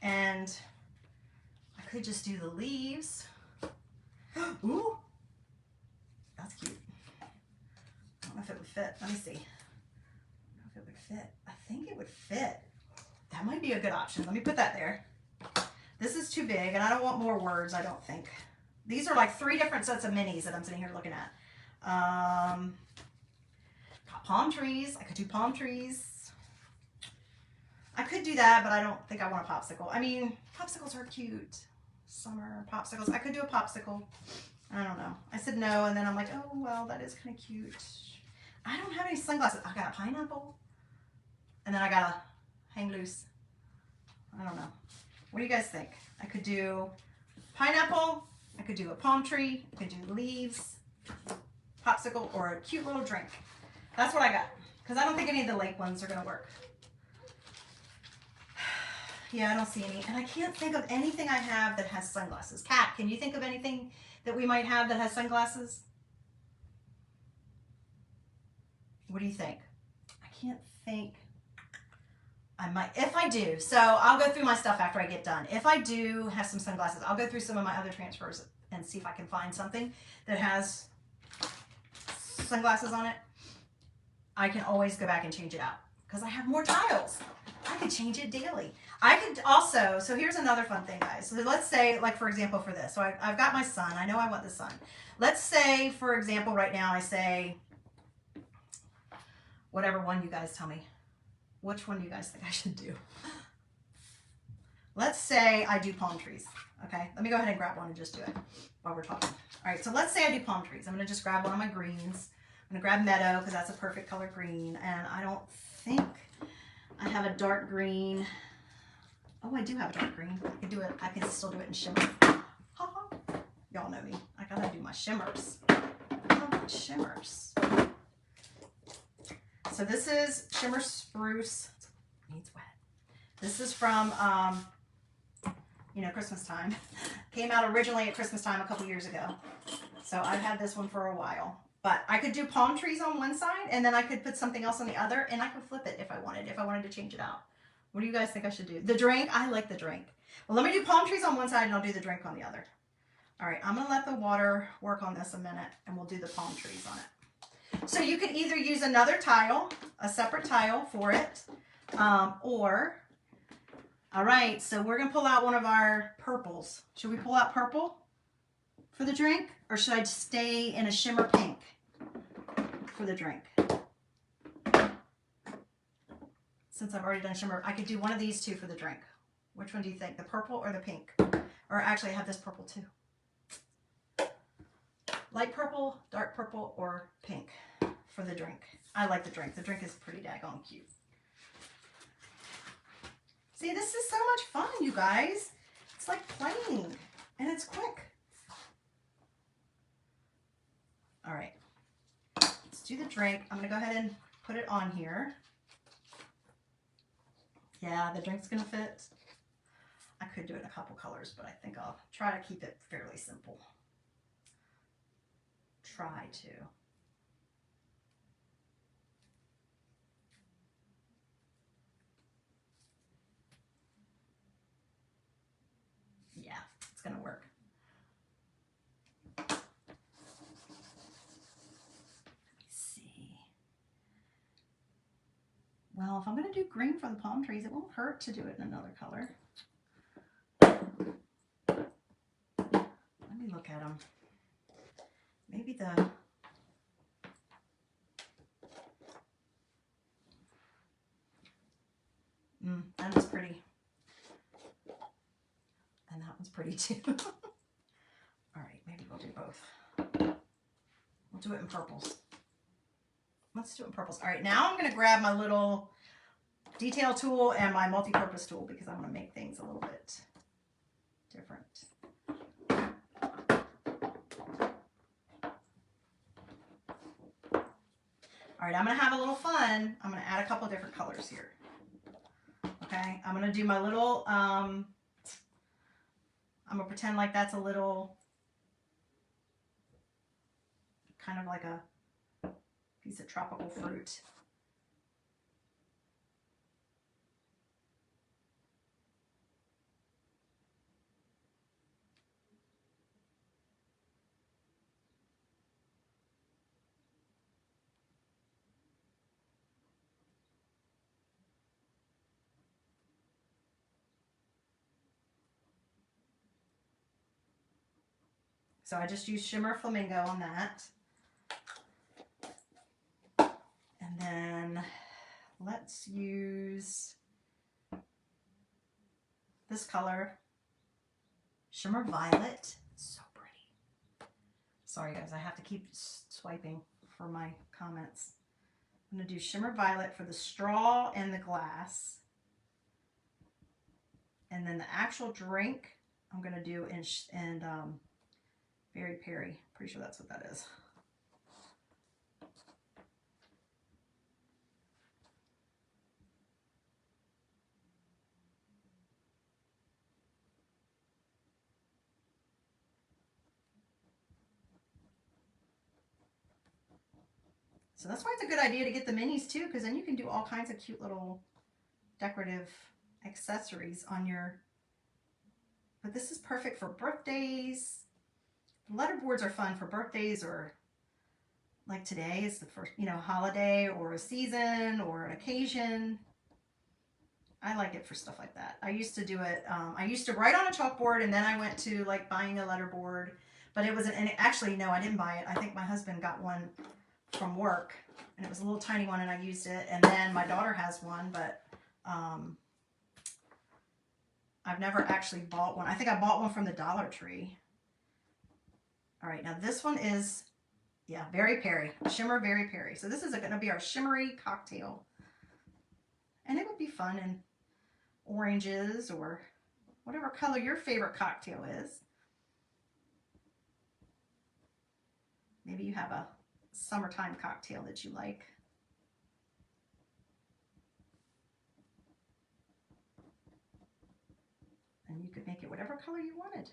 And I could just do the leaves. Ooh. That's cute. I don't know if it would fit. Let me see. I don't know if it would fit. I think it would fit. That might be a good option. Let me put that there. This is too big, and I don't want more words, I don't think. These are like 3 different sets of minis that I'm sitting here looking at. palm trees. I could do palm trees. I could do that, but I don't think I want a popsicle. I mean, popsicles are cute. Summer popsicles. I could do a popsicle. I don't know. I said no, and then I'm like, oh, well, that is kind of cute. I don't have any sunglasses. I got a pineapple, and then I got a hang loose. I don't know. What do you guys think? I could do pineapple. I could do a palm tree. I could do leaves, popsicle, or a cute little drink. That's what I got, because I don't think any of the lake ones are going to work. Yeah, I don't see any. And I can't think of anything I have that has sunglasses. Kat, can you think of anything that we might have that has sunglasses? What do you think? I can't think. I might, if I do. So I'll go through my stuff after I get done. If I do have some sunglasses, I'll go through some of my other transfers and see if I can find something that has sunglasses on it. I can always go back and change it out because I have more tiles. I could change it daily. I could also, so here's another fun thing, guys. So let's say, like, for example, for this. So I've got my sun. I know I want the sun. Let's say, for example, right now I say, whatever one you guys tell me. Which one do you guys think I should do? Let's say I do palm trees. Okay, let me go ahead and grab one and just do it while we're talking. All right, so let's say I do palm trees. I'm going to just grab one of my greens. I'm going to grab meadow because that's a perfect color green. And I don't think I have a dark green. Oh, I do have a dark green. I can do it. I can still do it in shimmer. Y'all know me. I gotta do my shimmers. I love shimmers. So this is Shimmer Spruce. It needs wet. This is from, you know, Christmas time. Came out originally at Christmas time a couple years ago. So I've had this one for a while. But I could do palm trees on one side, and then I could put something else on the other, and I could flip it if I wanted to change it out. What do you guys think I should do? The drink? I like the drink. Well, let me do palm trees on one side, and I'll do the drink on the other. All right, I'm going to let the water work on this a minute, and we'll do the palm trees on it. So you could either use another tile, a separate tile for it, or, all right, so we're going to pull out one of our purples. Should we pull out purple for the drink, or should I stay in a shimmer pink for the drink? Since I've already done shimmer, I could do one of these two for the drink. Which one do you think? The purple or the pink? Or actually I have this purple too. Light purple, dark purple, or pink for the drink. I like the drink. The drink is pretty daggone cute. See, this is so much fun, you guys. It's like playing, and it's quick. All right, let's do the drink. I'm gonna go ahead and put it on here. Yeah, the drink's gonna fit. I could do it in a couple colors, but I think I'll try to keep it fairly simple. Try to. Yeah, it's gonna work. Let me see. Well, if I'm gonna do green for the palm trees, it won't hurt to do it in another color. Let me look at them. Maybe the that one's pretty. And that one's pretty too. All right, maybe we'll do both. We'll do it in purples. Let's do it in purples. All right, now I'm going to grab my little detail tool and my multi-purpose tool because I want to make things a little bit different. All right, I'm going to have a little fun. I'm going to add a couple different colors here. Okay, I'm going to do my little, I'm going to pretend like that's a little, kind of like a piece of tropical fruit. So I just used Shimmer Flamingo on that. And And then let's use this color, Shimmer Violet. So pretty. Sorry guys, I have to keep swiping for my comments. I'm going to do Shimmer Violet for the straw and the glass. And then the actual drink I'm going to do in Very Perry. Pretty sure that's what that is. So that's why it's a good idea to get the minis too, because then you can do all kinds of cute little decorative accessories on your, but this is perfect for birthdays. Letterboards are fun for birthdays, or like today is the first, holiday or a season or an occasion. I like it for stuff like that. I used to do it. I used to write on a chalkboard, and then I went to like buying a letterboard, but it wasn't, and actually, no, I didn't buy it. I think my husband got one from work, and it was a little tiny one, and I used it. And then my daughter has one, but I've never actually bought one. I think I bought one from the Dollar Tree. All right, now this one is, yeah, Very Perry, Shimmer Very Perry. So this is going to be our shimmery cocktail. And it would be fun in oranges or whatever color your favorite cocktail is. Maybe you have a summertime cocktail that you like. And you could make it whatever color you wanted.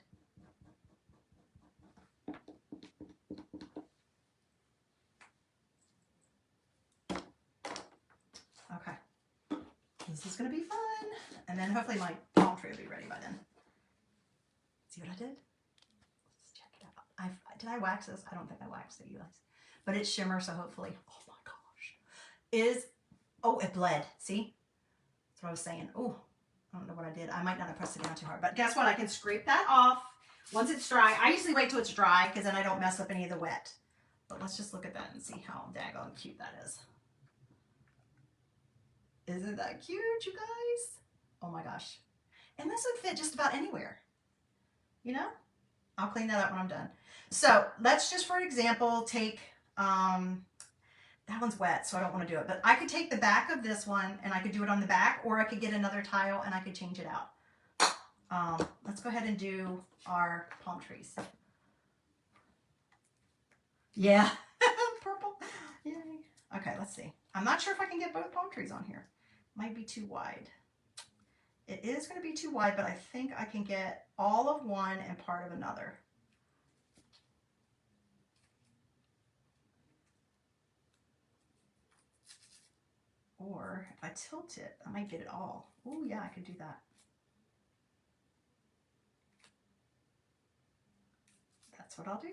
Okay. This is going to be fun. And then hopefully my palm tree will be ready by then. See what I did? Let's check it out. Did I wax this? I don't think I waxed it, you guys. But it's shimmer, so hopefully, oh my gosh. Oh, it bled. See? That's what I was saying. Oh, I don't know what I did. I might not have pressed it down too hard. But guess what? I can scrape that off once it's dry. I usually wait till it's dry because then I don't mess up any of the wet. But let's just look at that and see how daggone cute that is. Isn't that cute, you guys? Oh my gosh. And this would fit just about anywhere. You know? I'll clean that up when I'm done. So let's just, for example, take, that one's wet, so I don't want to do it. But I could take the back of this one and I could do it on the back, or I could get another tile and I could change it out. Let's go ahead and do our palm trees. Yeah, purple. Yay. Okay, let's see. I'm not sure if I can get both palm trees on here. Might be too wide. It is going to be too wide, but I think I can get all of one and part of another. Or if I tilt it, I might get it all. Oh yeah, I could do that. That's what I'll do.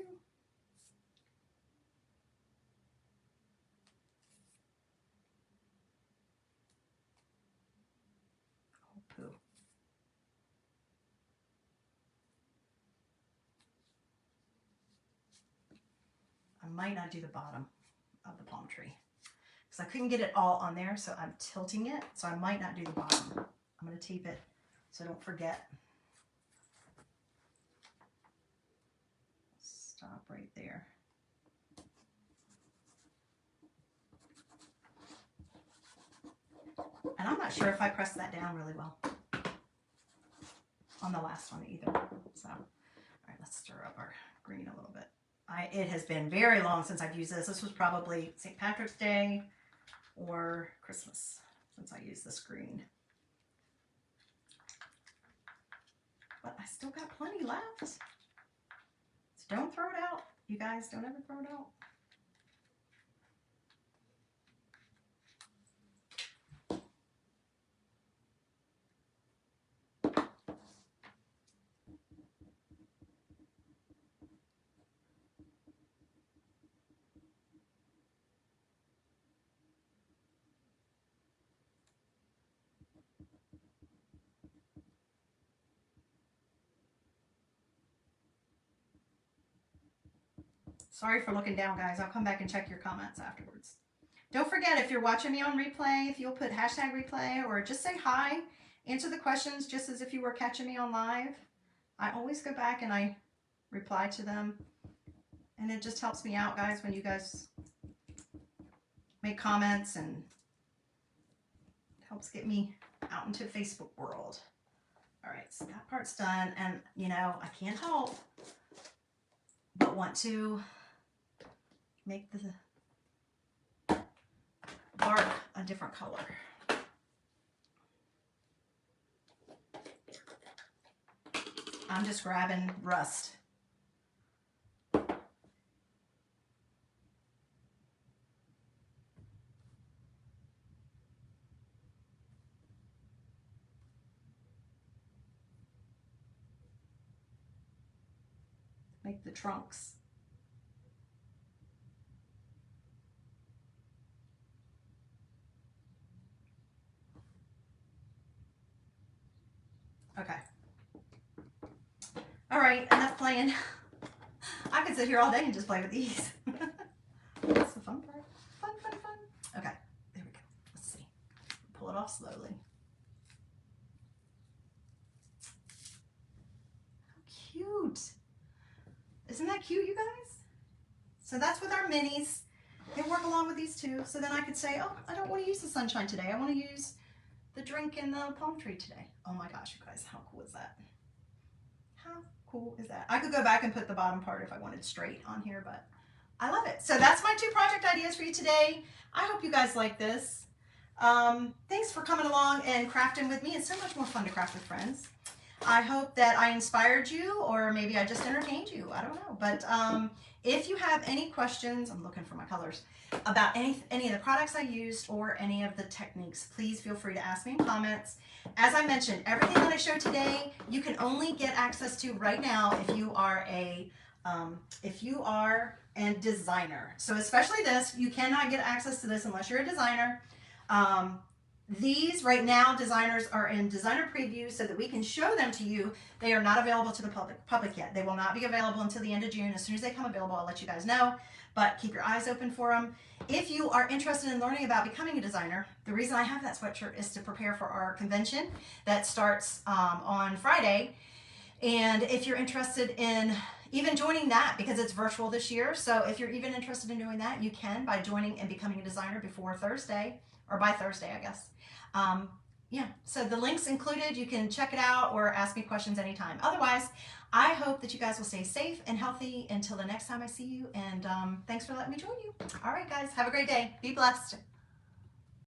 Oh, poo. I might not do the bottom of the palm tree because I couldn't get it all on there, so I'm tilting it, so I might not do the bottom. I'm going to tape it so I don't forget. Stop right there. And I'm not sure if I pressed that down really well on the last one either. So, all right, let's stir up our green a little bit. It has been very long since I've used this. This was probably St. Patrick's Day or Christmas since I used this green. But I still got plenty left. So don't throw it out. You guys, don't ever throw it out. Sorry for looking down, guys. I'll come back and check your comments afterwards. Don't forget, if you're watching me on replay, if you'll put hashtag replay or just say hi, answer the questions just as if you were catching me on live. I always go back and I reply to them. And it just helps me out, guys, when you guys make comments, and helps get me out into Facebook world. All right, so that part's done. And, you know, I can't help but want to make the bark a different color. I'm just grabbing rust. Make the trunks. Okay. All right, enough playing. I could sit here all day and just play with these. That's the fun part. Fun, fun, fun. Okay, there we go. Let's see. Pull it off slowly. How cute. Isn't that cute, you guys? So that's with our minis. They work along with these too. So then I could say, oh, I don't want to use the sunshine today. I want to use the drink in the palm tree today. Oh my gosh, you guys, how cool is that? How cool is that? I could go back and put the bottom part if I wanted straight on here, but I love it. So that's my 2 project ideas for you today. I hope you guys like this. Thanks for coming along and crafting with me. It's so much more fun to craft with friends. I hope that I inspired you, or maybe I just entertained you. I don't know. But if you have any questions, I'm looking for my colors, about any of the products I used or any of the techniques, please feel free to ask me in comments. As I mentioned, everything that I showed today, you can only get access to right now if you are a designer. So especially this, you cannot get access to this unless you're a designer. These right now, designers are in designer preview so that we can show them to you. They are not available to the public yet. They will not be available until the end of June. As soon as they come available, I'll let you guys know, but keep your eyes open for them. If you are interested in learning about becoming a designer, the reason I have that sweatshirt is to prepare for our convention that starts on Friday. And if you're interested in even joining that, because it's virtual this year, so if you're even interested in doing that, you can by joining and becoming a designer before Thursday, or by Thursday, I guess. Yeah, so the link's included. You can check it out or ask me questions anytime. Otherwise, I hope that you guys will stay safe and healthy until the next time I see you. And thanks for letting me join you. All right, guys, have a great day. Be blessed.